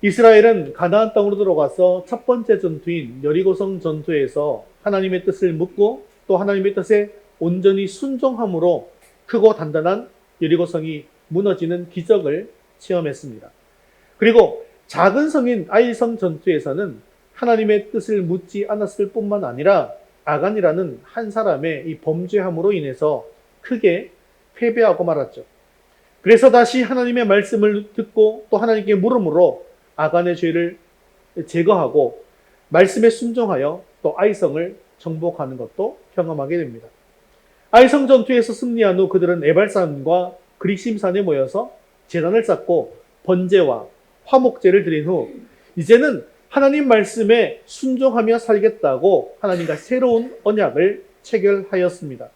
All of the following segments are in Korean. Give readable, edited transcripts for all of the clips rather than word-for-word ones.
이스라엘은 가나안 땅으로 들어가서 첫 번째 전투인 여리고성 전투에서 하나님의 뜻을 묻고 또 하나님의 뜻에 온전히 순종함으로 크고 단단한 여리고성이 무너지는 기적을 체험했습니다. 그리고 작은 성인 아이성 전투에서는 하나님의 뜻을 묻지 않았을 뿐만 아니라 아간이라는 한 사람의 이 범죄함으로 인해서 크게 패배하고 말았죠. 그래서 다시 하나님의 말씀을 듣고 또 하나님께 물음으로 아간의 죄를 제거하고 말씀에 순종하여 또 아이성을 정복하는 것도 경험하게 됩니다. 아이성 전투에서 승리한 후 그들은 에발산과 그리심산에 모여서 제단을 쌓고 번제와 화목제를 드린 후 이제는 하나님 말씀에 순종하며 살겠다고 하나님과 새로운 언약을 체결하였습니다.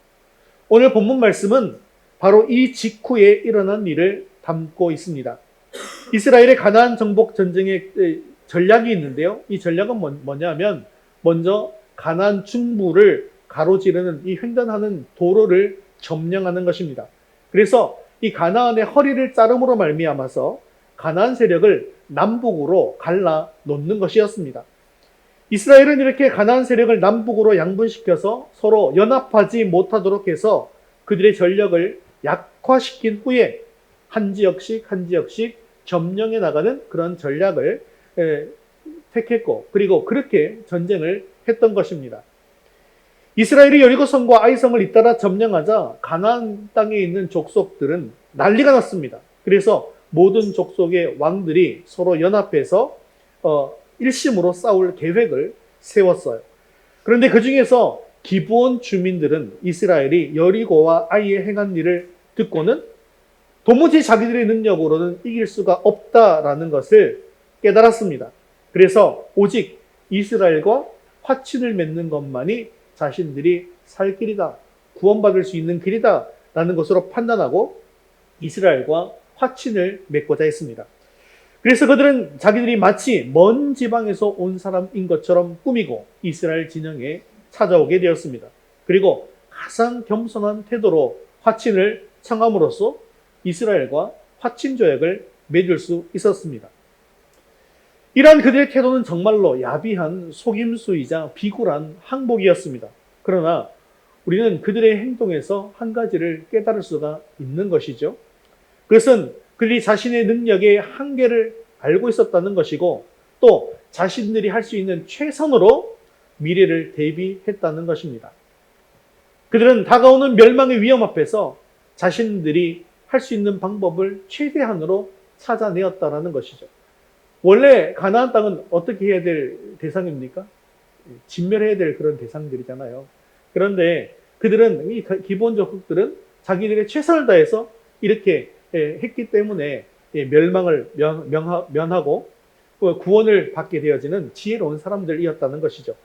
오늘 본문 말씀은 바로 이 직후에 일어난 일을 담고 있습니다. 이스라엘의 가나안 정복 전쟁의 전략이 있는데요. 이 전략은 뭐냐면 먼저 가나안 중부를 가로지르는 이 횡단하는 도로를 점령하는 것입니다. 그래서 이 가나안의 허리를 자름으로 말미암아서 가나안 세력을 남북으로 갈라 놓는 것이었습니다. 이스라엘은 이렇게 가나안 세력을 남북으로 양분시켜서 서로 연합하지 못하도록 해서 그들의 전력을 약화시킨 후에 한 지역씩 한 지역씩 점령해 나가는 그런 전략을 택했고 그리고 그렇게 전쟁을 했던 것입니다. 이스라엘이 여리고성과 아이성을 잇따라 점령하자 가나안 땅에 있는 족속들은 난리가 났습니다. 그래서 모든 족속의 왕들이 서로 연합해서 일심으로 싸울 계획을 세웠어요. 그런데 그 중에서 기브온 주민들은 이스라엘이 여리고와 아이에 행한 일을 듣고는 도무지 자기들의 능력으로는 이길 수가 없다라는 것을 깨달았습니다. 그래서 오직 이스라엘과 화친을 맺는 것만이 자신들이 살 길이다, 구원받을 수 있는 길이다 라는 것으로 판단하고 이스라엘과 화친을 맺고자 했습니다. 그래서 그들은 자기들이 마치 먼 지방에서 온 사람인 것처럼 꾸미고 이스라엘 진영에 찾아오게 되었습니다. 그리고 가장 겸손한 태도로 화친을 청함으로써 이스라엘과 화친 조약을 맺을 수 있었습니다. 이러한 그들의 태도는 정말로 야비한 속임수이자 비굴한 항복이었습니다. 그러나 우리는 그들의 행동에서 한 가지를 깨달을 수가 있는 것이죠. 그것은 그들이 자신의 능력의 한계를 알고 있었다는 것이고 또 자신들이 할 수 있는 최선으로 미래를 대비했다는 것입니다. 그들은 다가오는 멸망의 위험 앞에서 자신들이 할 수 있는 방법을 최대한으로 찾아내었다는 것이죠. 원래 가나안 땅은 어떻게 해야 될 대상입니까? 진멸해야 될 그런 대상들이잖아요. 그런데 그들은, 이 기본 족속들은 자기들의 최선을 다해서 이렇게 했기 때문에 멸망을 면하고 구원을 받게 되어지는 지혜로운 사람들이었다는 것이죠.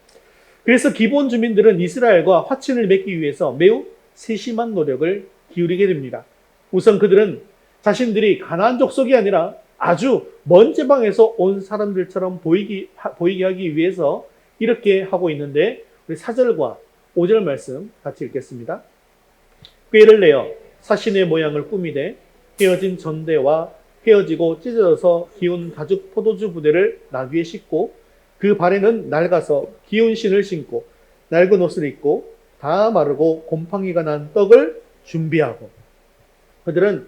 그래서 기본 주민들은 이스라엘과 화친을 맺기 위해서 매우 세심한 노력을 기울이게 됩니다. 우선 그들은 자신들이 가나안 족속이 아니라 아주 먼 지방에서 온 사람들처럼 보이게 하기 위해서 이렇게 하고 있는데 우리 4절과 5절 말씀 같이 읽겠습니다. 꾀를 내어 사신의 모양을 꾸미되 헤어진 전대와 헤어지고 찢어져서 기운 가죽 포도주 부대를 나귀에 싣고 그 발에는 낡아서 기운 신을 신고 낡은 옷을 입고 다 마르고 곰팡이가 난 떡을 준비하고 그들은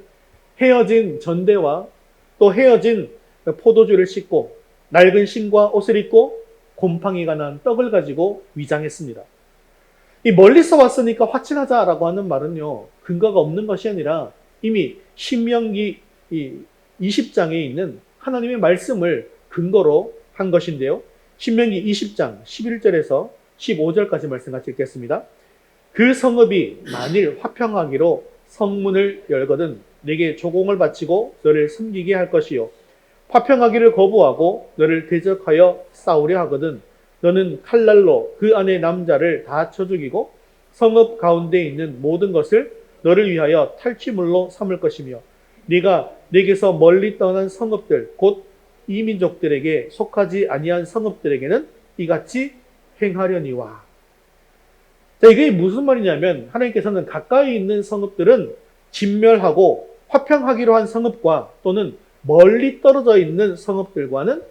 헤어진 전대와 또 헤어진 포도주를 싣고 낡은 신과 옷을 입고 곰팡이가 난 떡을 가지고 위장했습니다. 이 멀리서 왔으니까 화친하자라고 하는 말은요, 근거가 없는 것이 아니라 이미 신명기 20장에 있는 하나님의 말씀을 근거로 한 것인데요. 신명기 20장 11절에서 15절까지 말씀 같이 읽겠습니다. 그 성읍이 만일 화평하기로 성문을 열거든 내게 조공을 바치고 너를 섬기게 할 것이요. 화평하기를 거부하고 너를 대적하여 싸우려 하거든 너는 칼날로 그 안의 남자를 다 쳐 죽이고 성읍 가운데 있는 모든 것을 너를 위하여 탈취물로 삼을 것이며 네가 내게서 멀리 떠난 성읍들 곧 이민족들에게 속하지 아니한 성읍들에게는 이같이 행하려니와. 자, 이게 무슨 말이냐면 하나님께서는 가까이 있는 성읍들은 진멸하고 화평하기로 한 성읍과 또는 멀리 떨어져 있는 성읍들과는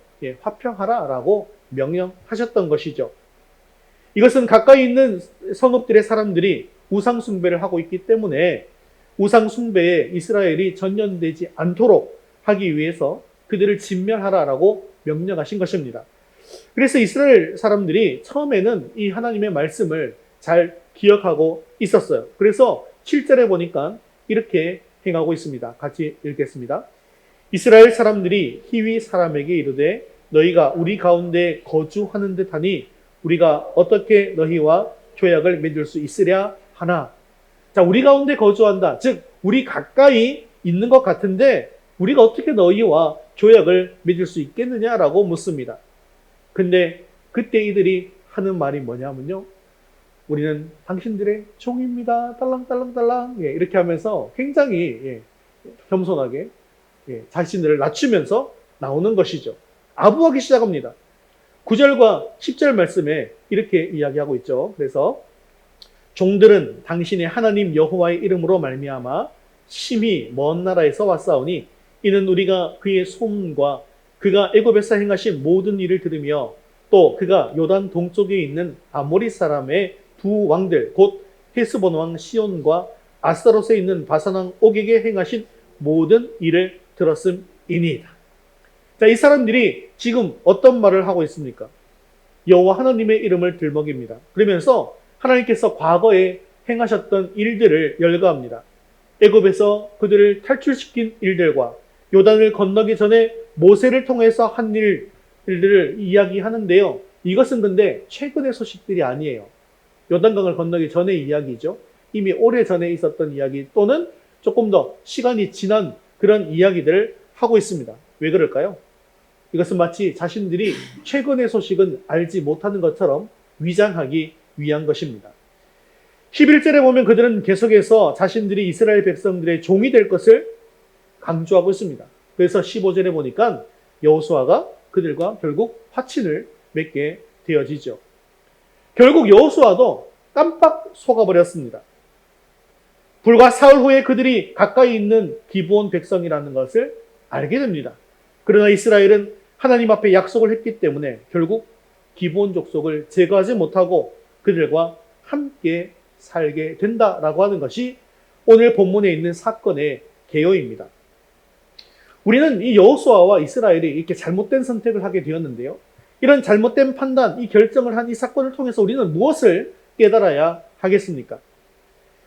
화평하라라고 명령하셨던 것이죠. 이것은 가까이 있는 성읍들의 사람들이 우상 숭배를 하고 있기 때문에 우상 숭배에 이스라엘이 전염되지 않도록 하기 위해서 그들을 진멸하라라고 명령하신 것입니다. 그래서 이스라엘 사람들이 처음에는 이 하나님의 말씀을 잘 기억하고 있었어요. 그래서 7절에 보니까 이렇게 행하고 있습니다. 같이 읽겠습니다. 이스라엘 사람들이 히위 사람에게 이르되 너희가 우리 가운데 거주하는 듯하니 우리가 어떻게 너희와 조약을 맺을 수 있으랴 하나. 자, 우리 가운데 거주한다. 즉 우리 가까이 있는 것 같은데 우리가 어떻게 너희와 조약을 맺을 수 있겠느냐라고 묻습니다. 근데 그때 이들이 하는 말이 뭐냐면요. 우리는 당신들의 종입니다. 딸랑딸랑딸랑. 이렇게 하면서 굉장히 겸손하게 자신들을 낮추면서 나오는 것이죠. 아부하기 시작합니다. 9절과 10절 말씀에 이렇게 이야기하고 있죠. 그래서 종들은 당신의 하나님 여호와의 이름으로 말미암아 심히 먼 나라에서 왔사오니 이는 우리가 그의 소문과 그가 애굽에서 행하신 모든 일을 들으며 또 그가 요단 동쪽에 있는 아모리 사람의 두 왕들 곧 헤스본 왕 시온과 아스타롯에 있는 바산 왕 옥에게 행하신 모든 일을 들었음이니이다. 자, 이 사람들이 지금 어떤 말을 하고 있습니까? 여호와 하나님의 이름을 들먹입니다. 그러면서 하나님께서 과거에 행하셨던 일들을 열거합니다. 애굽에서 그들을 탈출시킨 일들과 요단을 건너기 전에 모세를 통해서 한 일들을 이야기하는데요. 이것은 근데 최근의 소식들이 아니에요. 요단강을 건너기 전의 이야기죠. 이미 오래전에 있었던 이야기 또는 조금 더 시간이 지난 그런 이야기들을 하고 있습니다. 왜 그럴까요? 이것은 마치 자신들이 최근의 소식은 알지 못하는 것처럼 위장하기 위한 것입니다. 11절에 보면 그들은 계속해서 자신들이 이스라엘 백성들의 종이 될 것을 강조하고 있습니다. 그래서 15절에 보니까 여호수아가 그들과 결국 화친을 맺게 되어지죠. 결국 여호수아도 깜빡 속아버렸습니다. 불과 사흘 후에 그들이 가까이 있는 기브온 백성이라는 것을 알게 됩니다. 그러나 이스라엘은 하나님 앞에 약속을 했기 때문에 결국 기브온 족속을 제거하지 못하고 그들과 함께 살게 된다라고 하는 것이 오늘 본문에 있는 사건의 개요입니다. 우리는 이 여호수아와 이스라엘이 이렇게 잘못된 선택을 하게 되었는데요. 이런 잘못된 판단, 이 결정을 한 이 사건을 통해서 우리는 무엇을 깨달아야 하겠습니까?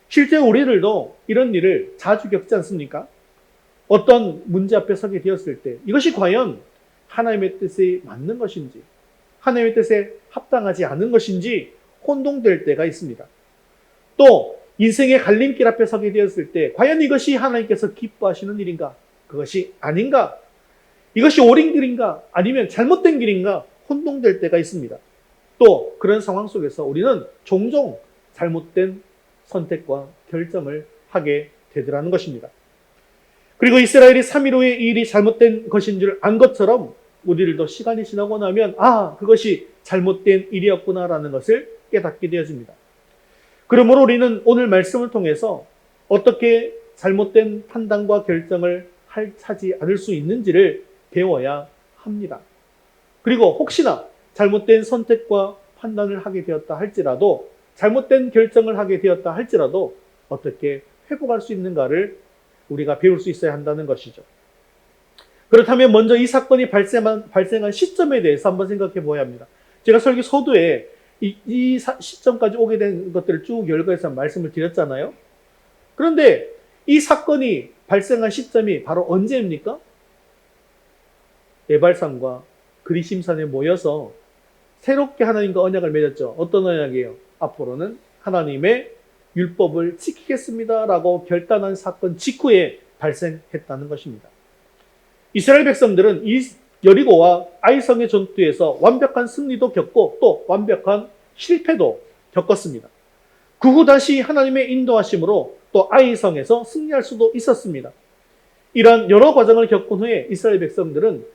실제 우리들도 이런 일을 자주 겪지 않습니까? 어떤 문제 앞에 서게 되었을 때 이것이 과연 하나님의 뜻에 맞는 것인지 하나님의 뜻에 합당하지 않은 것인지 혼동될 때가 있습니다. 또 인생의 갈림길 앞에 서게 되었을 때 과연 이것이 하나님께서 기뻐하시는 일인가? 그것이 아닌가? 이것이 옳은 길인가? 아니면 잘못된 길인가? 혼동될 때가 있습니다. 또 그런 상황 속에서 우리는 종종 잘못된 선택과 결정을 하게 되더라는 것입니다. 그리고 이스라엘이 3일 후에 이 일이 잘못된 것인 줄 안 것처럼 우리들도 시간이 지나고 나면 그것이 잘못된 일이었구나라는 것을 깨닫게 되어집니다. 그러므로 우리는 오늘 말씀을 통해서 어떻게 잘못된 판단과 결정을 하지 않을 수 있는지를 배워야 합니다. 그리고 혹시나 잘못된 선택과 판단을 하게 되었다 할지라도 잘못된 결정을 하게 되었다 할지라도 어떻게 회복할 수 있는가를 우리가 배울 수 있어야 한다는 것이죠. 그렇다면 먼저 이 사건이 발생한 시점에 대해서 한번 생각해 보아야 합니다. 제가 설교 서두에 이 시점까지 오게 된 것들을 쭉 열거해서 말씀을 드렸잖아요. 그런데 이 사건이 발생한 시점이 바로 언제입니까? 에발산과 그리심산에 모여서 새롭게 하나님과 언약을 맺었죠. 어떤 언약이에요? 앞으로는 하나님의 율법을 지키겠습니다라고 결단한 사건 직후에 발생했다는 것입니다. 이스라엘 백성들은 이 여리고와 아이성의 전투에서 완벽한 승리도 겪고 또 완벽한 실패도 겪었습니다. 그 후 다시 하나님의 인도하심으로 또 아이성에서 승리할 수도 있었습니다. 이러한 여러 과정을 겪은 후에 이스라엘 백성들은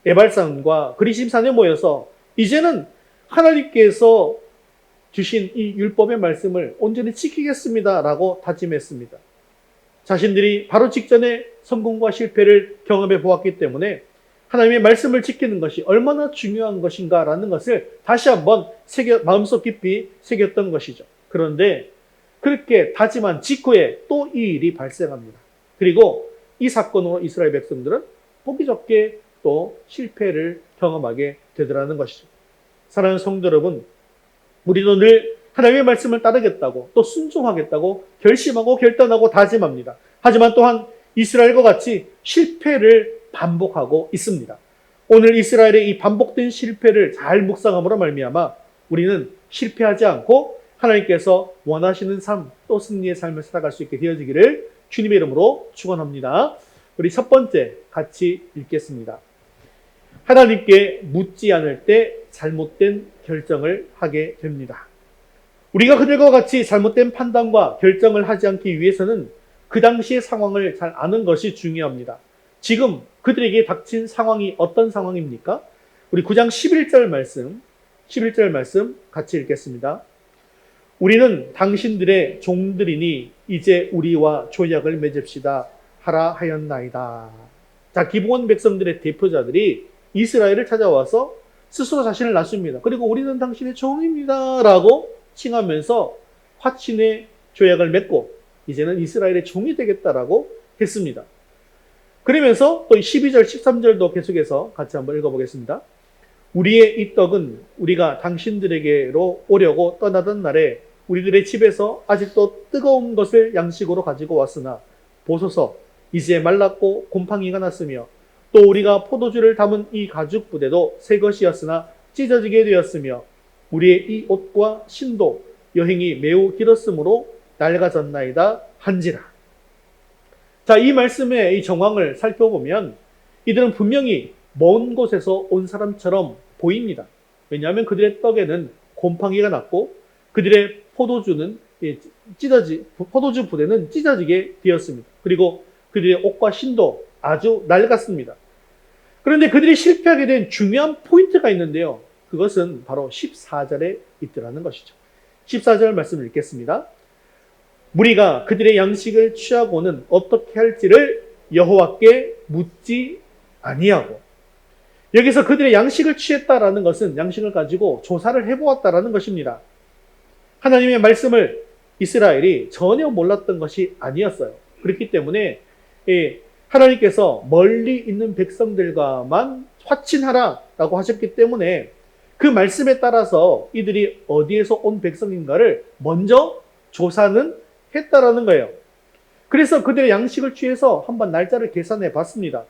에발산과 그리심산에 모여서 이제는 하나님께서 주신 이 율법의 말씀을 온전히 지키겠습니다라고 다짐했습니다. 자신들이 바로 직전에 성공과 실패를 경험해 보았기 때문에 하나님의 말씀을 지키는 것이 얼마나 중요한 것인가라는 것을 다시 한번 마음속 깊이 새겼던 것이죠. 그런데 그렇게 다짐한 직후에 또 이 일이 발생합니다. 그리고 이 사건으로 이스라엘 백성들은 보기 좋게 또 실패를 경험하게 되더라는 것이죠. 사랑하는 성도 여러분, 우리도 늘 하나님의 말씀을 따르겠다고 또 순종하겠다고 결심하고 결단하고 다짐합니다. 하지만 또한 이스라엘과 같이 실패를 반복하고 있습니다. 오늘 이스라엘의 이 반복된 실패를 잘 묵상함으로 말미암아 우리는 실패하지 않고 하나님께서 원하시는 삶, 또 승리의 삶을 살아갈 수 있게 되어지기를 주님의 이름으로 축원합니다. 우리 첫 번째 같이 읽겠습니다. 하나님께 묻지 않을 때 잘못된 결정을 하게 됩니다. 우리가 그들과 같이 잘못된 판단과 결정을 하지 않기 위해서는 그 당시의 상황을 잘 아는 것이 중요합니다. 지금 그들에게 닥친 상황이 어떤 상황입니까? 우리 9장 11절 말씀 같이 읽겠습니다. 우리는 당신들의 종들이니 이제 우리와 조약을 맺읍시다 하라 하였나이다. 자, 기브온 백성들의 대표자들이 이스라엘을 찾아와서 스스로 자신을 낮춥니다. 그리고 우리는 당신의 종입니다 라고 칭하면서 화친의 조약을 맺고 이제는 이스라엘의 종이 되겠다라고 했습니다. 그러면서 또 12절, 13절도 계속해서 같이 한번 읽어보겠습니다. 우리의 이 떡은 우리가 당신들에게로 오려고 떠나던 날에 우리들의 집에서 아직도 뜨거운 것을 양식으로 가지고 왔으나 보소서 이제 말랐고 곰팡이가 났으며 또 우리가 포도주를 담은 이 가죽 부대도 새 것이었으나 찢어지게 되었으며 우리의 이 옷과 신도 여행이 매우 길었으므로 낡아졌나이다 한지라. 자, 이 말씀의 이 정황을 살펴보면 이들은 분명히 먼 곳에서 온 사람처럼 보입니다. 왜냐하면 그들의 떡에는 곰팡이가 났고 그들의 포도주 부대는 찢어지게 되었습니다. 그리고 그들의 옷과 신도 아주 낡았습니다. 그런데 그들이 실패하게 된 중요한 포인트가 있는데요. 그것은 바로 14절에 있더라는 것이죠. 14절 말씀을 읽겠습니다. 무리가 그들의 양식을 취하고는 어떻게 할지를 여호와께 묻지 아니하고, 여기서 그들의 양식을 취했다라는 것은 양식을 가지고 조사를 해보았다라는 것입니다. 하나님의 말씀을 이스라엘이 전혀 몰랐던 것이 아니었어요. 그렇기 때문에 하나님께서 멀리 있는 백성들과만 화친하라라고 하셨기 때문에 그 말씀에 따라서 이들이 어디에서 온 백성인가를 먼저 조사는 했다라는 거예요. 그래서 그들의 양식을 취해서 한번 날짜를 계산해 봤습니다.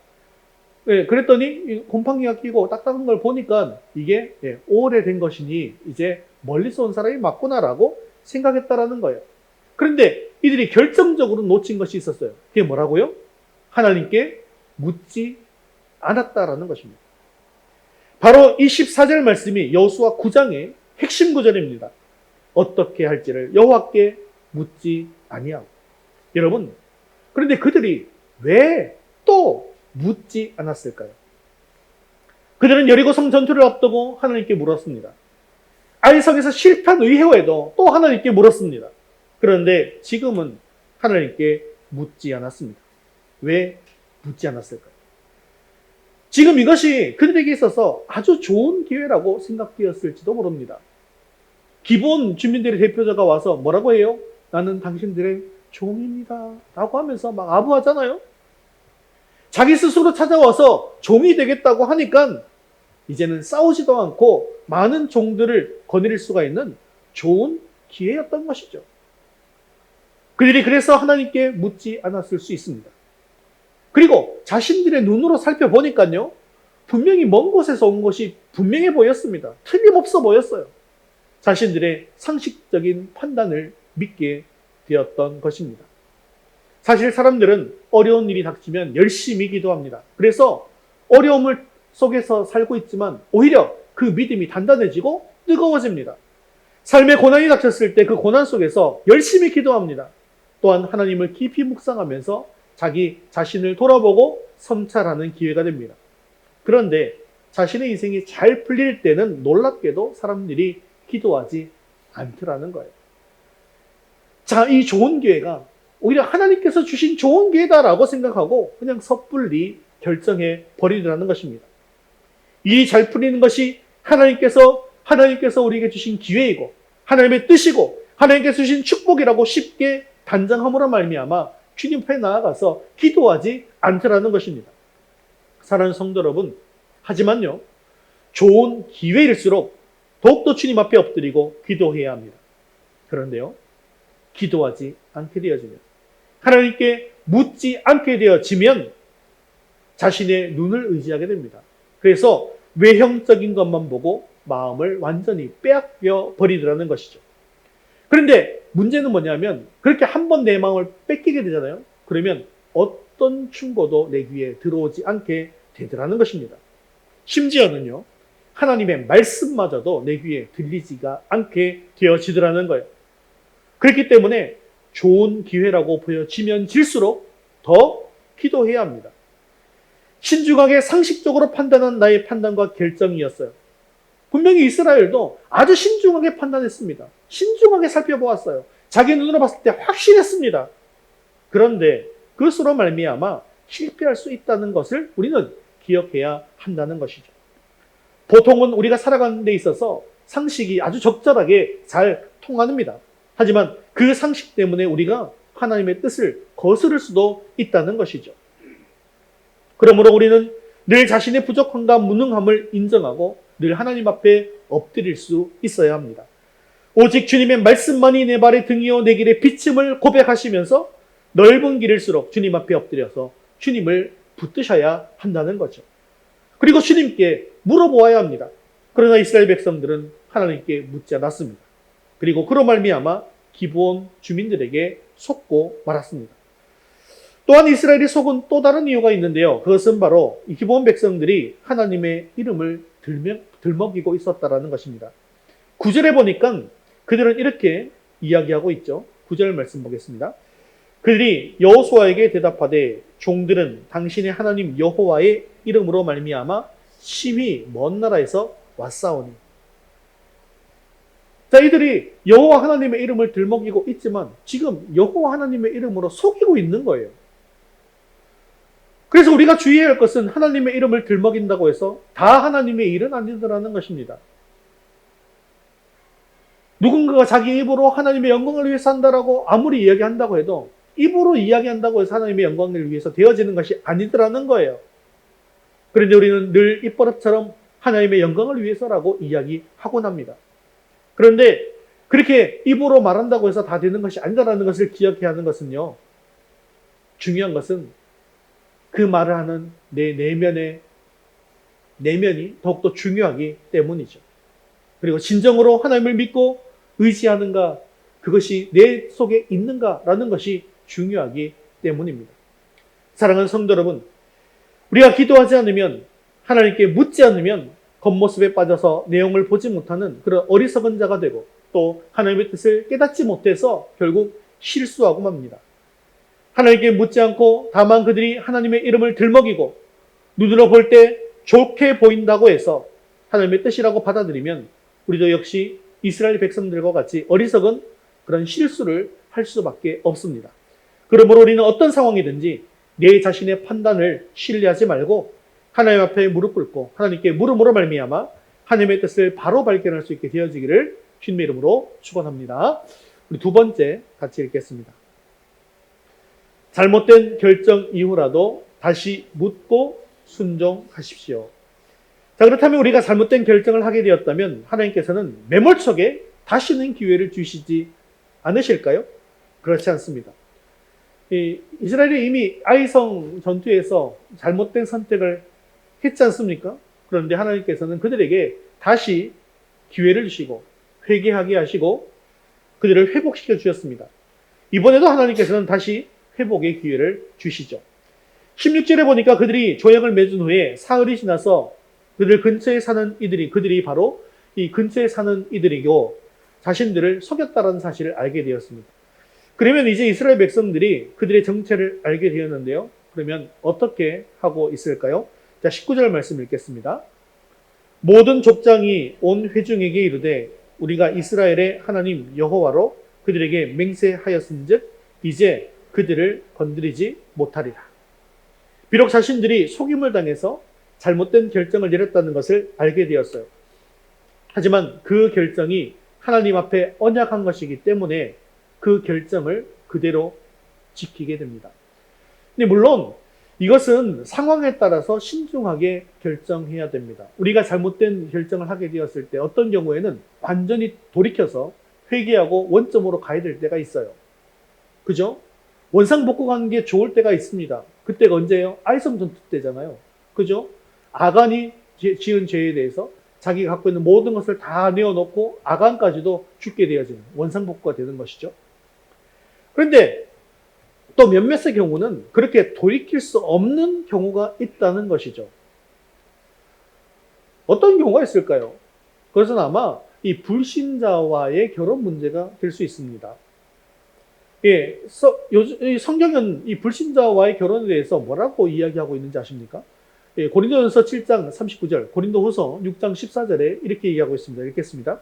그랬더니 곰팡이가 끼고 딱딱한 걸 보니까 이게 오래된 것이니 이제 멀리서 온 사람이 맞구나라고 생각했다라는 거예요. 그런데 이들이 결정적으로 놓친 것이 있었어요. 그게 뭐라고요? 하나님께 묻지 않았다라는 것입니다. 바로 이 14절 말씀이 여호수아 9장의 핵심 구절입니다. 어떻게 할지를 여호와께 묻지 아니하고. 여러분, 그런데 그들이 왜 또 묻지 않았을까요? 그들은 여리고성 전투를 앞두고 하나님께 물었습니다. 아이성에서 실패한 이후에도 또 하나님께 물었습니다. 그런데 지금은 하나님께 묻지 않았습니다. 왜 묻지 않았을까요? 지금 이것이 그들에게 있어서 아주 좋은 기회라고 생각되었을지도 모릅니다. 기본 주민들의 대표자가 와서 뭐라고 해요? 나는 당신들의 종입니다 라고 하면서 막 아부하잖아요. 자기 스스로 찾아와서 종이 되겠다고 하니까 이제는 싸우지도 않고 많은 종들을 거느릴 수가 있는 좋은 기회였던 것이죠. 그들이 그래서 하나님께 묻지 않았을 수 있습니다. 그리고 자신들의 눈으로 살펴보니까요, 분명히 먼 곳에서 온 것이 분명해 보였습니다. 틀림없어 보였어요. 자신들의 상식적인 판단을 믿게 되었던 것입니다. 사실 사람들은 어려운 일이 닥치면 열심히 기도합니다. 그래서 어려움을 속에서 살고 있지만 오히려 그 믿음이 단단해지고 뜨거워집니다. 삶의 고난이 닥쳤을 때 그 고난 속에서 열심히 기도합니다. 또한 하나님을 깊이 묵상하면서 자기 자신을 돌아보고 성찰하는 기회가 됩니다. 그런데 자신의 인생이 잘 풀릴 때는 놀랍게도 사람들이 기도하지 않더라는 거예요. 자, 이 좋은 기회가 오히려 하나님께서 주신 좋은 기회다라고 생각하고 그냥 섣불리 결정해 버리더라는 것입니다. 일이 잘 풀리는 것이 하나님께서 우리에게 주신 기회이고 하나님의 뜻이고 하나님께서 주신 축복이라고 쉽게 단정함으로 말미암아 주님 앞에 나아가서 기도하지 않더라는 것입니다. 사랑하는 성도 여러분, 하지만요, 좋은 기회일수록 더욱더 주님 앞에 엎드리고 기도해야 합니다. 그런데요, 기도하지 않게 되어지면, 하나님께 묻지 않게 되어지면 자신의 눈을 의지하게 됩니다. 그래서 외형적인 것만 보고 마음을 완전히 빼앗겨 버리더라는 것이죠. 그런데 문제는 뭐냐면 그렇게 한 번 내 마음을 뺏기게 되잖아요. 그러면 어떤 충고도 내 귀에 들어오지 않게 되더라는 것입니다. 심지어는요, 하나님의 말씀마저도 내 귀에 들리지가 않게 되어지더라는 거예요. 그렇기 때문에 좋은 기회라고 보여지면 질수록 더 기도해야 합니다. 신중하게 상식적으로 판단한 나의 판단과 결정이었어요. 분명히 이스라엘도 아주 신중하게 판단했습니다. 신중하게 살펴보았어요. 자기 눈으로 봤을 때 확실했습니다. 그런데 그것으로 말미암아 실패할 수 있다는 것을 우리는 기억해야 한다는 것이죠. 보통은 우리가 살아가는 데 있어서 상식이 아주 적절하게 잘 통합니다. 하지만 그 상식 때문에 우리가 하나님의 뜻을 거스를 수도 있다는 것이죠. 그러므로 우리는 늘 자신의 부족함과 무능함을 인정하고 늘 하나님 앞에 엎드릴 수 있어야 합니다. 오직 주님의 말씀만이 내 발의 등이요 내 길의 비침을 고백하시면서 넓은 길일수록 주님 앞에 엎드려서 주님을 붙드셔야 한다는 거죠. 그리고 주님께 물어보아야 합니다. 그러나 이스라엘 백성들은 하나님께 묻지 않았습니다. 그리고 그로 말미암아 기브온 주민들에게 속고 말았습니다. 또한 이스라엘이 속은 또 다른 이유가 있는데요. 그것은 바로 이 기브온 백성들이 하나님의 이름을 들먹이고 있었다라는 것입니다. 9절에 보니까 그들은 이렇게 이야기하고 있죠. 9절 말씀 보겠습니다. 그들이 여호수아에게 대답하되 종들은 당신의 하나님 여호와의 이름으로 말미암아 심히 먼 나라에서 왔사오니. 자, 이들이 여호와 하나님의 이름을 들먹이고 있지만 지금 여호와 하나님의 이름으로 속이고 있는 거예요. 그래서 우리가 주의해야 할 것은 하나님의 이름을 들먹인다고 해서 다 하나님의 일은 아니더라는 것입니다. 누군가가 자기 입으로 하나님의 영광을 위해서 한다라고 아무리 이야기한다고 해도 입으로 이야기한다고 해서 하나님의 영광을 위해서 되어지는 것이 아니더라는 거예요. 그런데 우리는 늘 입버릇처럼 하나님의 영광을 위해서라고 이야기하곤 합니다. 그런데 그렇게 입으로 말한다고 해서 다 되는 것이 아니다라는 것을 기억해야 하는 것은요. 중요한 것은 그 말을 하는 내 내면이 더욱더 중요하기 때문이죠. 그리고 진정으로 하나님을 믿고 의지하는가, 그것이 내 속에 있는가라는 것이 중요하기 때문입니다. 사랑하는 성도 여러분, 우리가 기도하지 않으면, 하나님께 묻지 않으면 겉모습에 빠져서 내용을 보지 못하는 그런 어리석은 자가 되고 또 하나님의 뜻을 깨닫지 못해서 결국 실수하고 맙니다. 하나님께 묻지 않고 다만 그들이 하나님의 이름을 들먹이고 눈으로 볼 때 좋게 보인다고 해서 하나님의 뜻이라고 받아들이면 우리도 역시 이스라엘 백성들과 같이 어리석은 그런 실수를 할 수밖에 없습니다. 그러므로 우리는 어떤 상황이든지 내 자신의 판단을 신뢰하지 말고 하나님 앞에 무릎 꿇고 하나님께 물음으로 말미암아 하나님의 뜻을 바로 발견할 수 있게 되어지기를 주님의 이름으로 축원합니다. 우리 두 번째 같이 읽겠습니다. 잘못된 결정 이후라도 다시 묻고 순종하십시오. 자, 그렇다면 우리가 잘못된 결정을 하게 되었다면 하나님께서는 매몰차게 다시는 기회를 주시지 않으실까요? 그렇지 않습니다. 이스라엘이 이미 아이성 전투에서 잘못된 선택을 했지 않습니까? 그런데 하나님께서는 그들에게 다시 기회를 주시고 회개하게 하시고 그들을 회복시켜 주셨습니다. 이번에도 하나님께서는 다시 회복의 기회를 주시죠. 16절에 보니까 그들이 조약을 맺은 후에 사흘이 지나서 그들이 바로 이 근처에 사는 이들이고 자신들을 속였다는 사실을 알게 되었습니다. 그러면 이제 이스라엘 백성들이 그들의 정체를 알게 되었는데요. 그러면 어떻게 하고 있을까요? 자, 19절 말씀 읽겠습니다. 모든 족장이 온 회중에게 이르되 우리가 이스라엘의 하나님 여호와로 그들에게 맹세하였은즉 이제 그들을 건드리지 못하리라. 비록 자신들이 속임을 당해서 잘못된 결정을 내렸다는 것을 알게 되었어요. 하지만 그 결정이 하나님 앞에 언약한 것이기 때문에 그 결정을 그대로 지키게 됩니다. 근데 물론 이것은 상황에 따라서 신중하게 결정해야 됩니다. 우리가 잘못된 결정을 하게 되었을 때 어떤 경우에는 완전히 돌이켜서 회개하고 원점으로 가야 될 때가 있어요. 그죠? 원상복구하는 게 좋을 때가 있습니다. 그때가 언제예요? 아이섬 전투 때잖아요. 그죠? 아간이 지은 죄에 대해서 자기가 갖고 있는 모든 것을 다 내어놓고 아간까지도 죽게 되어지는 원상복구가 되는 것이죠. 그런데 또 몇몇의 경우는 그렇게 돌이킬 수 없는 경우가 있다는 것이죠. 어떤 경우가 있을까요? 그것은 아마 이 불신자와의 결혼 문제가 될 수 있습니다. 예, 성경은 이 불신자와의 결혼에 대해서 뭐라고 이야기하고 있는지 아십니까? 예, 고린도전서 7장 39절, 고린도후서 6장 14절에 이렇게 얘기하고 있습니다. 읽겠습니다.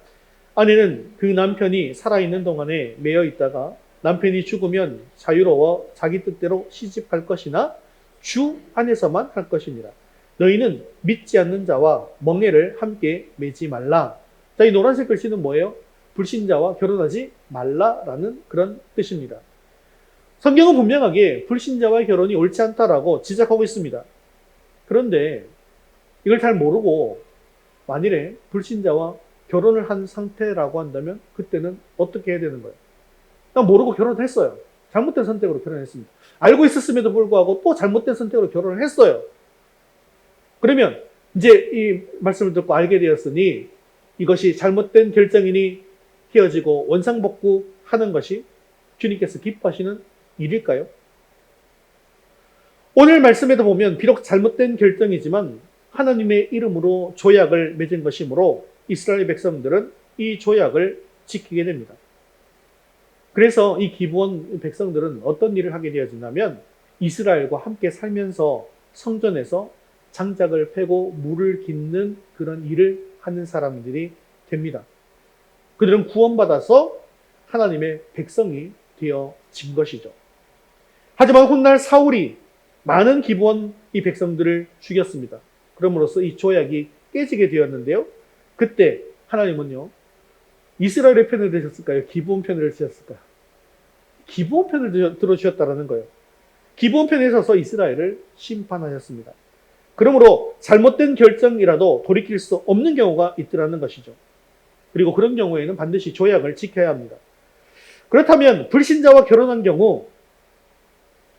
아내는 그 남편이 살아있는 동안에 매여 있다가 남편이 죽으면 자유로워 자기 뜻대로 시집할 것이나 주 안에서만 할 것이니라. 너희는 믿지 않는 자와 멍에를 함께 매지 말라. 자, 이 노란색 글씨는 뭐예요? 불신자와 결혼하지 말라라는 그런 뜻입니다. 성경은 분명하게 불신자와의 결혼이 옳지 않다라고 지적하고 있습니다. 그런데 이걸 잘 모르고 만일에 불신자와 결혼을 한 상태라고 한다면 그때는 어떻게 해야 되는 거예요? 그냥 모르고 결혼을 했어요. 잘못된 선택으로 결혼했습니다. 알고 있었음에도 불구하고 또 잘못된 선택으로 결혼을 했어요. 그러면 이제 이 말씀을 듣고 알게 되었으니 이것이 잘못된 결정이니 헤어지고 원상복구하는 것이 주님께서 기뻐하시는 일일까요? 오늘 말씀에도 보면 비록 잘못된 결정이지만 하나님의 이름으로 조약을 맺은 것이므로 이스라엘 백성들은 이 조약을 지키게 됩니다. 그래서 이 기브온 백성들은 어떤 일을 하게 되어진다면 이스라엘과 함께 살면서 성전에서 장작을 패고 물을 깃는 그런 일을 하는 사람들이 됩니다. 그들은 구원받아서 하나님의 백성이 되어진 것이죠. 하지만 훗날 사울이 많은 기브온 이 백성들을 죽였습니다. 그럼으로써 이 조약이 깨지게 되었는데요. 그때 하나님은요, 이스라엘의 편을 드셨을까요? 기브온 편을 드셨을까요? 기브온 편을 들어주셨다는 거예요. 기브온 편에 서서 이스라엘을 심판하셨습니다. 그러므로 잘못된 결정이라도 돌이킬 수 없는 경우가 있더라는 것이죠. 그리고 그런 경우에는 반드시 조약을 지켜야 합니다. 그렇다면 불신자와 결혼한 경우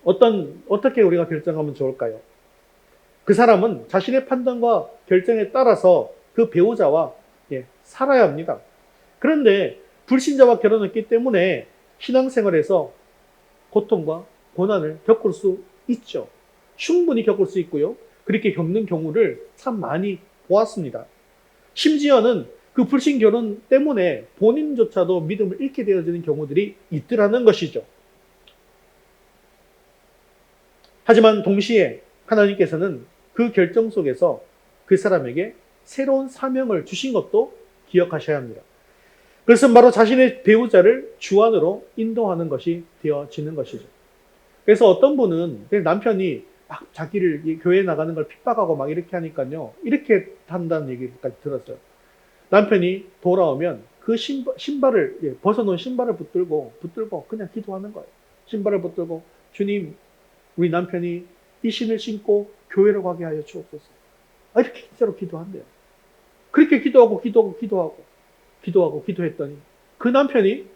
어떻게 우리가 결정하면 좋을까요? 그 사람은 자신의 판단과 결정에 따라서 그 배우자와 살아야 합니다. 그런데 불신자와 결혼했기 때문에 신앙생활에서 고통과 고난을 겪을 수 있죠. 충분히 겪을 수 있고요. 그렇게 겪는 경우를 참 많이 보았습니다. 심지어는 그 불신 결혼 때문에 본인조차도 믿음을 잃게 되어지는 경우들이 있더라는 것이죠. 하지만 동시에 하나님께서는 그 결정 속에서 그 사람에게 새로운 사명을 주신 것도 기억하셔야 합니다. 그것은 바로 자신의 배우자를 주 안으로 인도하는 것이 되어지는 것이죠. 그래서 어떤 분은 남편이 막 자기를 교회에 나가는 걸 핍박하고 막 이렇게 하니까요. 이렇게 한다는 얘기까지 들었어요. 남편이 돌아오면 그 신발을, 벗어놓은 신발을 붙들고 그냥 기도하는 거예요. 신발을 붙들고, 주님, 우리 남편이 이 신을 신고 교회로 가게 하여 주옵소서. 이렇게 진짜로 기도한대요. 그렇게 기도했더니 그 남편이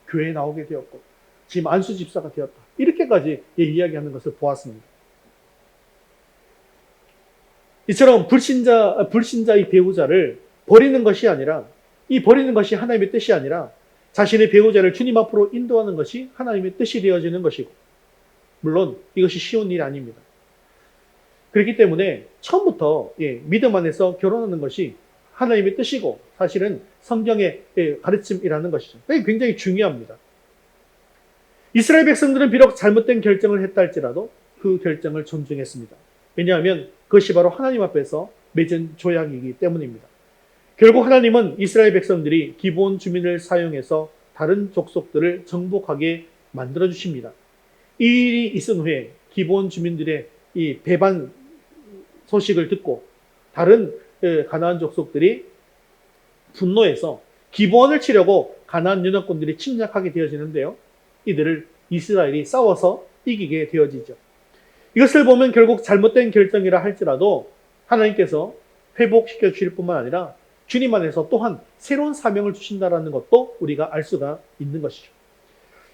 교회에 나오게 되었고, 지금 안수 집사가 되었다. 이렇게까지 이야기하는 것을 보았습니다. 이처럼 불신자의 배우자를 버리는 것이 아니라, 이 버리는 것이 하나님의 뜻이 아니라 자신의 배우자를 주님 앞으로 인도하는 것이 하나님의 뜻이 되어지는 것이고, 물론 이것이 쉬운 일이 아닙니다. 그렇기 때문에 처음부터 믿음 안에서 결혼하는 것이 하나님의 뜻이고 사실은 성경의 가르침이라는 것이죠. 그게 굉장히 중요합니다. 이스라엘 백성들은 비록 잘못된 결정을 했다 할지라도 그 결정을 존중했습니다. 왜냐하면 그것이 바로 하나님 앞에서 맺은 조약이기 때문입니다. 결국 하나님은 이스라엘 백성들이 기브온 주민을 사용해서 다른 족속들을 정복하게 만들어 주십니다. 이 일이 있은 후에 기브온 주민들의 이 배반 소식을 듣고 다른 가나안 족속들이 분노해서 기브온을 치려고 가나안 연합군들이 침략하게 되어지는데요. 이들을 이스라엘이 싸워서 이기게 되어지죠. 이것을 보면 결국 잘못된 결정이라 할지라도 하나님께서 회복시켜 주실 뿐만 아니라 주님 안에서 또한 새로운 사명을 주신다는 것도 우리가 알 수가 있는 것이죠.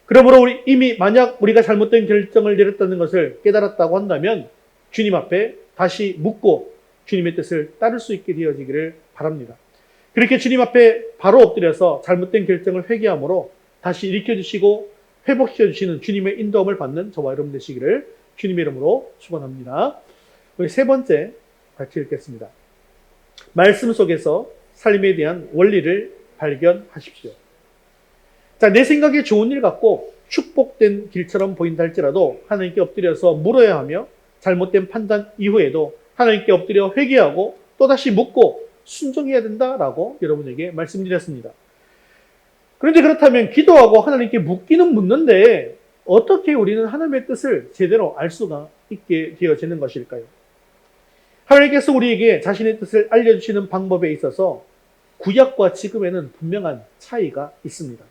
그러므로 이미 만약 우리가 잘못된 결정을 내렸다는 것을 깨달았다고 한다면 주님 앞에 다시 묻고 주님의 뜻을 따를 수 있게 되어지기를 바랍니다. 그렇게 주님 앞에 바로 엎드려서 잘못된 결정을 회개함으로 다시 일으켜주시고 회복시켜주시는 주님의 인도함을 받는 저와 여러분 되시기를 주님의 이름으로 축원합니다. 우리 세 번째 같이 읽겠습니다. 말씀 속에서 삶에 대한 원리를 발견하십시오. 자, 내 생각에 좋은 일 같고 축복된 길처럼 보인다 할지라도 하나님께 엎드려서 물어야 하며 잘못된 판단 이후에도 하나님께 엎드려 회개하고 또다시 묻고 순종해야 된다라고 여러분에게 말씀드렸습니다. 그런데 그렇다면 기도하고 하나님께 묻기는 묻는데 어떻게 우리는 하나님의 뜻을 제대로 알 수가 있게 되어지는 것일까요? 하나님께서 우리에게 자신의 뜻을 알려주시는 방법에 있어서 구약과 지금에는 분명한 차이가 있습니다.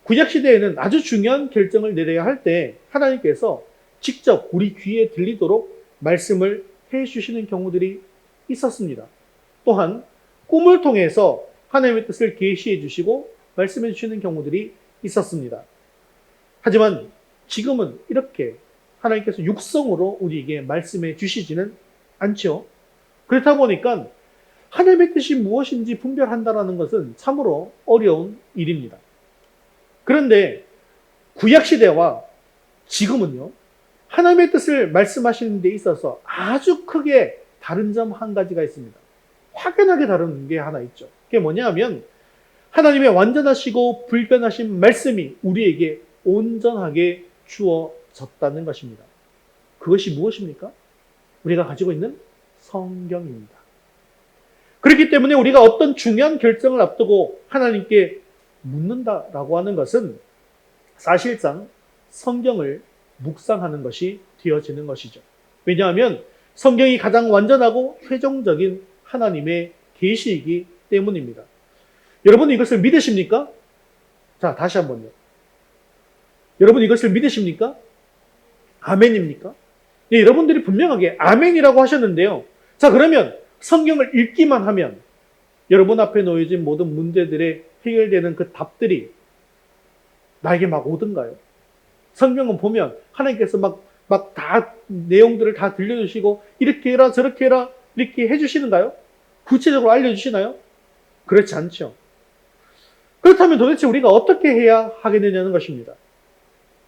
구약 시대에는 아주 중요한 결정을 내려야 할 때 하나님께서 직접 우리 귀에 들리도록 말씀을 해주시는 경우들이 있었습니다. 또한 꿈을 통해서 하나님의 뜻을 계시해 주시고 말씀해 주시는 경우들이 있었습니다. 하지만 지금은 이렇게 하나님께서 육성으로 우리에게 말씀해 주시지는 않죠. 그렇다 보니까 하나님의 뜻이 무엇인지 분별한다는 것은 참으로 어려운 일입니다. 그런데 구약시대와 지금은요, 하나님의 뜻을 말씀하시는 데 있어서 아주 크게 다른 점 한 가지가 있습니다. 확연하게 다른 게 하나 있죠. 그게 뭐냐 하면 하나님의 완전하시고 불변하신 말씀이 우리에게 온전하게 주어졌다는 것입니다. 그것이 무엇입니까? 우리가 가지고 있는 성경입니다. 그렇기 때문에 우리가 어떤 중요한 결정을 앞두고 하나님께 묻는다라고 하는 것은 사실상 성경을 묵상하는 것이 되어지는 것이죠. 왜냐하면 성경이 가장 완전하고 최종적인 하나님의 계시이기 때문입니다. 여러분 이것을 믿으십니까? 자, 다시 한번요. 여러분 이것을 믿으십니까? 아멘입니까? 예, 여러분들이 분명하게 아멘이라고 하셨는데요. 자, 그러면 성경을 읽기만 하면 여러분 앞에 놓여진 모든 문제들에 해결되는 그 답들이 나에게 막 오던가요? 성경은 보면 하나님께서 막 다 내용들을 다 들려주시고 이렇게 해라 저렇게 해라 이렇게 해주시는가요? 구체적으로 알려주시나요? 그렇지 않죠. 그렇다면 도대체 우리가 어떻게 해야 하겠느냐는 것입니다.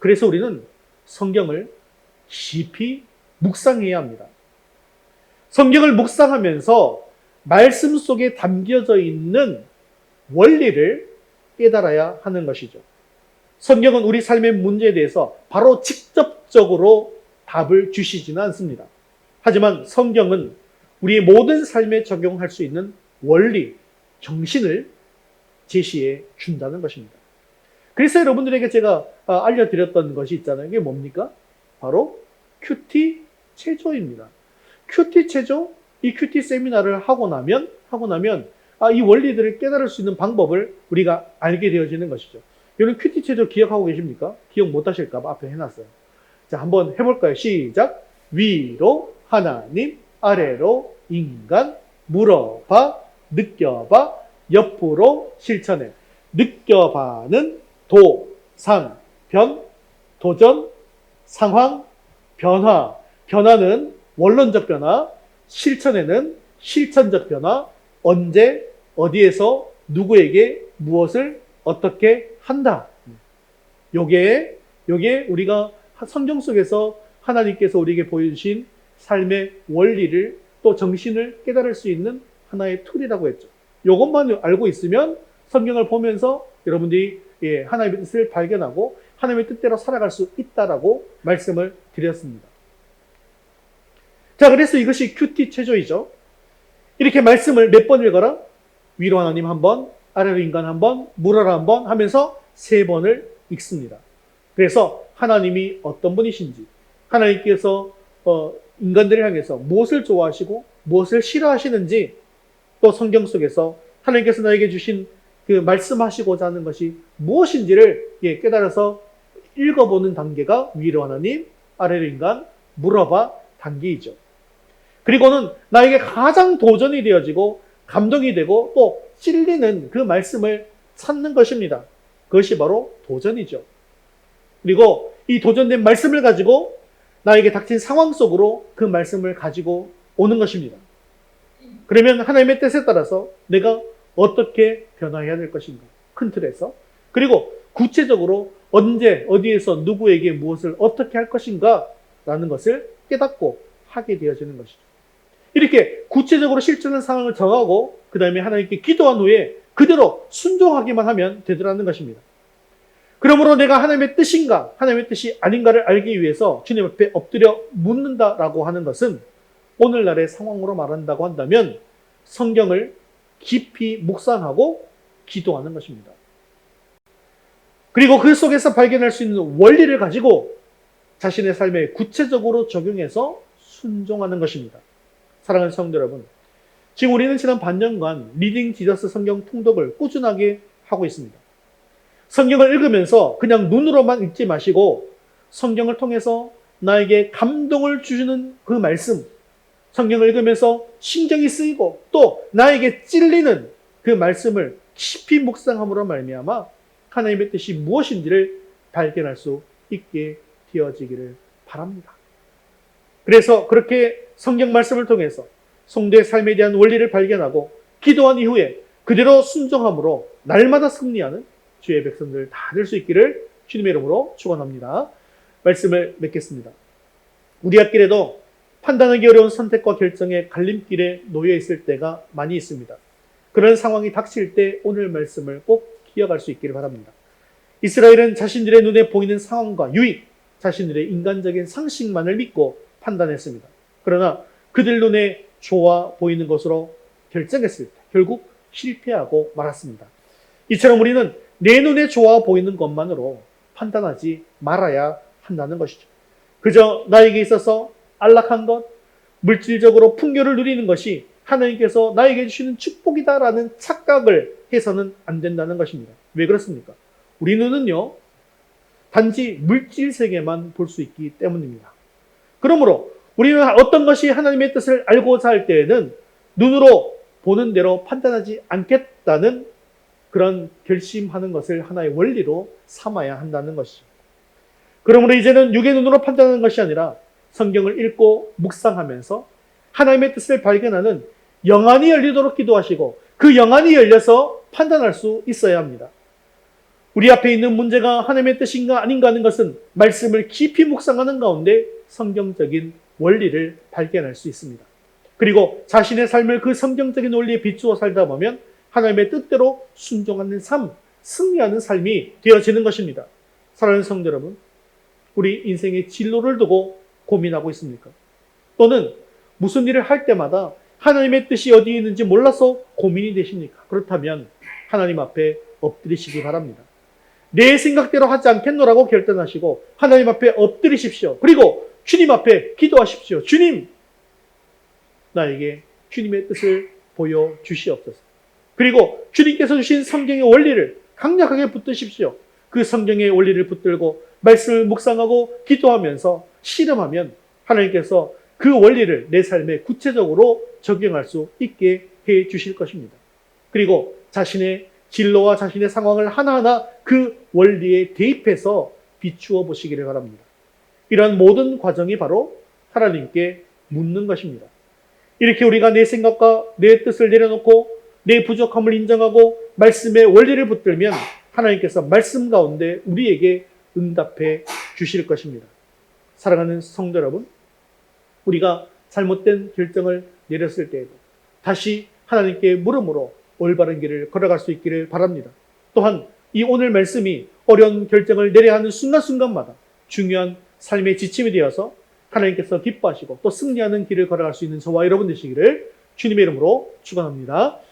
그래서 우리는 성경을 깊이 묵상해야 합니다. 성경을 묵상하면서 말씀 속에 담겨져 있는 원리를 깨달아야 하는 것이죠. 성경은 우리 삶의 문제에 대해서 바로 직접적으로 답을 주시지는 않습니다. 하지만 성경은 우리의 모든 삶에 적용할 수 있는 원리, 정신을 제시해 준다는 것입니다. 그래서 여러분들에게 제가 알려드렸던 것이 있잖아요. 이게 뭡니까? 바로 큐티 체조입니다. 큐티 체조, 이 큐티 세미나를 하고 나면 이 원리들을 깨달을 수 있는 방법을 우리가 알게 되어지는 것이죠. 여러분 큐티 체조 기억하고 계십니까? 기억 못 하실까 봐 앞에 해놨어요. 자, 한번 해볼까요? 시작. 위로 하나님, 아래로 인간, 물어봐, 느껴봐, 옆으로 실천해. 느껴봐는 도, 상, 변, 도전, 상황, 변화. 변화는 원론적 변화, 실천에는 실천적 변화, 언제, 어디에서, 누구에게, 무엇을, 어떻게 한다. 요게 우리가 성경 속에서 하나님께서 우리에게 보여주신 삶의 원리를 또 정신을 깨달을 수 있는 하나의 툴이라고 했죠. 요것만 알고 있으면 성경을 보면서 여러분들이 하나님의 뜻을 발견하고 하나님의 뜻대로 살아갈 수 있다라고 말씀을 드렸습니다. 자, 그래서 이것이 큐티 체조이죠. 이렇게 말씀을 몇 번 읽어라? 위로 하나님 한 번, 아래로 인간 한 번, 물어라 한 번 하면서 3번을 읽습니다. 그래서 하나님이 어떤 분이신지, 하나님께서 인간들을 향해서 무엇을 좋아하시고 무엇을 싫어하시는지, 또 성경 속에서 하나님께서 나에게 주신 그 말씀하시고자 하는 것이 무엇인지를 깨달아서 읽어보는 단계가 위로 하나님, 아래로 인간, 물어봐 단계이죠. 그리고는 나에게 가장 도전이 되어지고 감동이 되고 또 찔리는 그 말씀을 찾는 것입니다. 그것이 바로 도전이죠. 그리고 이 도전된 말씀을 가지고 나에게 닥친 상황 속으로 그 말씀을 가지고 오는 것입니다. 그러면 하나님의 뜻에 따라서 내가 어떻게 변화해야 될 것인가? 큰 틀에서. 그리고 구체적으로 언제, 어디에서, 누구에게 무엇을 어떻게 할 것인가? 라는 것을 깨닫고 하게 되어지는 것이죠. 이렇게 구체적으로 실천하는 상황을 정하고 그 다음에 하나님께 기도한 후에 그대로 순종하기만 하면 되더라는 것입니다. 그러므로 내가 하나님의 뜻인가, 하나님의 뜻이 아닌가를 알기 위해서 주님 앞에 엎드려 묻는다라고 하는 것은 오늘날의 상황으로 말한다고 한다면 성경을 깊이 묵상하고 기도하는 것입니다. 그리고 그 속에서 발견할 수 있는 원리를 가지고 자신의 삶에 구체적으로 적용해서 순종하는 것입니다. 사랑하는 성도 여러분, 지금 우리는 지난 반년간 리딩 지저스 성경 통독을 꾸준하게 하고 있습니다. 성경을 읽으면서 그냥 눈으로만 읽지 마시고 성경을 통해서 나에게 감동을 주시는 그 말씀, 성경을 읽으면서 신경이 쓰이고 또 나에게 찔리는 그 말씀을 깊이 묵상함으로 말미암아 하나님의 뜻이 무엇인지를 발견할 수 있게 되어지기를 바랍니다. 그래서 그렇게 성경 말씀을 통해서 성도의 삶에 대한 원리를 발견하고 기도한 이후에 그대로 순종함으로 날마다 승리하는 주의 백성들 다 될 수 있기를 주님의 이름으로 축원합니다. 말씀을 맺겠습니다. 우리 앞길에도 판단하기 어려운 선택과 결정의 갈림길에 놓여 있을 때가 많이 있습니다. 그런 상황이 닥칠 때 오늘 말씀을 꼭 기억할 수 있기를 바랍니다. 이스라엘은 자신들의 눈에 보이는 상황과 유익, 자신들의 인간적인 상식만을 믿고 판단했습니다. 그러나 그들 눈에 좋아 보이는 것으로 결정했을 때 결국 실패하고 말았습니다. 이처럼 우리는 내 눈에 좋아 보이는 것만으로 판단하지 말아야 한다는 것이죠. 그저 나에게 있어서 안락한 것, 물질적으로 풍요를 누리는 것이 하나님께서 나에게 주시는 축복이다라는 착각을 해서는 안 된다는 것입니다. 왜 그렇습니까? 우리 눈은요, 단지 물질 세계만 볼 수 있기 때문입니다. 그러므로 우리는 어떤 것이 하나님의 뜻을 알고자 할 때에는 눈으로 보는 대로 판단하지 않겠다는 그런 결심하는 것을 하나의 원리로 삼아야 한다는 것이죠. 그러므로 이제는 육의 눈으로 판단하는 것이 아니라 성경을 읽고 묵상하면서 하나님의 뜻을 발견하는 영안이 열리도록 기도하시고 그 영안이 열려서 판단할 수 있어야 합니다. 우리 앞에 있는 문제가 하나님의 뜻인가 아닌가 하는 것은 말씀을 깊이 묵상하는 가운데 성경적인 원리를 발견할 수 있습니다. 그리고 자신의 삶을 그 성경적인 원리에 비추어 살다 보면 하나님의 뜻대로 순종하는 삶, 승리하는 삶이 되어지는 것입니다. 사랑하는 성도 여러분, 우리 인생의 진로를 두고 고민하고 있습니까? 또는 무슨 일을 할 때마다 하나님의 뜻이 어디에 있는지 몰라서 고민이 되십니까? 그렇다면 하나님 앞에 엎드리시기 바랍니다. 내 생각대로 하지 않겠노라고 결단하시고 하나님 앞에 엎드리십시오. 그리고 주님 앞에 기도하십시오. 주님, 나에게 주님의 뜻을 보여주시옵소서. 그리고 주님께서 주신 성경의 원리를 강력하게 붙드십시오. 그 성경의 원리를 붙들고 말씀을 묵상하고 기도하면서 실험하면 하나님께서 그 원리를 내 삶에 구체적으로 적용할 수 있게 해 주실 것입니다. 그리고 자신의 진로와 자신의 상황을 하나하나 그 원리에 대입해서 비추어 보시기를 바랍니다. 이러한 모든 과정이 바로 하나님께 묻는 것입니다. 이렇게 우리가 내 생각과 내 뜻을 내려놓고 내 부족함을 인정하고 말씀의 원리를 붙들면 하나님께서 말씀 가운데 우리에게 응답해 주실 것입니다. 사랑하는 성도 여러분, 우리가 잘못된 결정을 내렸을 때에도 다시 하나님께 물음으로 올바른 길을 걸어갈 수 있기를 바랍니다. 또한 이 오늘 말씀이 어려운 결정을 내려야 하는 순간순간마다 중요한 삶의 지침이 되어서 하나님께서 기뻐하시고 또 승리하는 길을 걸어갈 수 있는 저와 여러분 되시기를 주님의 이름으로 축원합니다.